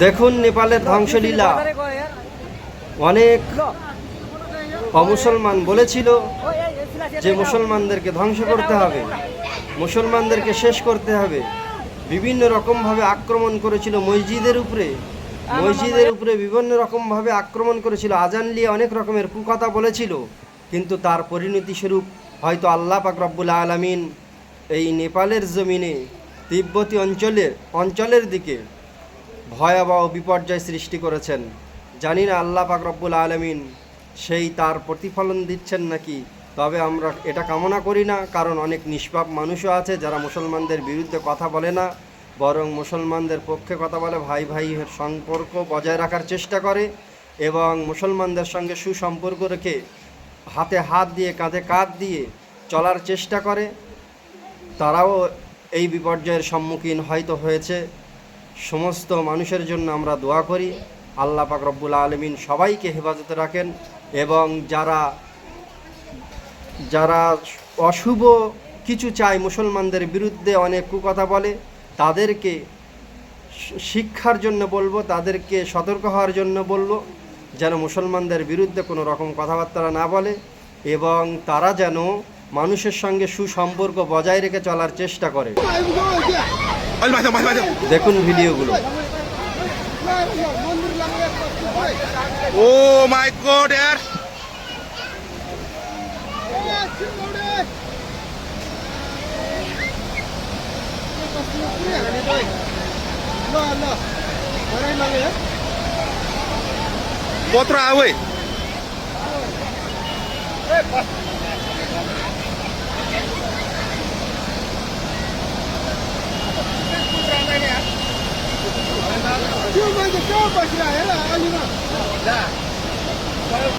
দেখুন নেপালের ধ্বংসলীলা। অনেক অমুসলমান বলেছিল যে মুসলমানদেরকে ধ্বংস করতে হবে, মুসলমানদেরকে শেষ করতে হবে। বিভিন্ন রকমভাবে আক্রমণ করেছিল মসজিদের উপরে বিভিন্ন রকমভাবে আক্রমণ করেছিল, আজান নিয়ে অনেক রকমের কুকথা বলেছিল। কিন্তু তার পরিণতি স্বরূপ হয়তো আল্লাহ পাক রব্বুল আলামিন এই নেপালের জমিনে তিব্বতী অঞ্চলের দিকে ভয়াবহ বিপর্যয় সৃষ্টি করেছেন। জানি না আল্লাহ পাক রব্বুল আলামিন সেই তার প্রতিফলন দিচ্ছেন নাকি, তবে আমরা এটা কামনা করি না। কারণ অনেক নিষ্পাপ মানুষও আছে যারা মুসলমানদের বিরুদ্ধে কথা বলে না, বরং মুসলমানদের পক্ষে কথা বলে, ভাই ভাইয়ের সম্পর্ক বজায় রাখার চেষ্টা করে এবং মুসলমানদের সঙ্গে সুসম্পর্ক রেখে হাতে হাত দিয়ে কাঁধে কাঁধ দিয়ে চলার চেষ্টা করে। তারাও এই বিপর্যয়ের সম্মুখীন হয়তো হয়েছে। সমস্ত মানুষের জন্য আমরা দোয়া করি, আল্লাহ পাক রব্বুল আলামিন সবাইকে হেফাজতে রাখেন এবং যারা অশুভ কিছু চায়, মুসলমানদের বিরুদ্ধে অনেক কুকথা বলে, তাদেরকে শিক্ষার জন্য বলবো, তাদেরকে সতর্ক হওয়ার জন্য বলবো, যেন মুসলমানদের বিরুদ্ধে কোনো রকম কথাবার্তা না বলে এবং তারা যেন মানুষের সঙ্গে সুসম্পর্ক বজায় রেখে চলার চেষ্টা করে। দেখুন ভিডিওগুলো। ও মাই গড यार, बहुत रहा है क्यों बच रहा है ना।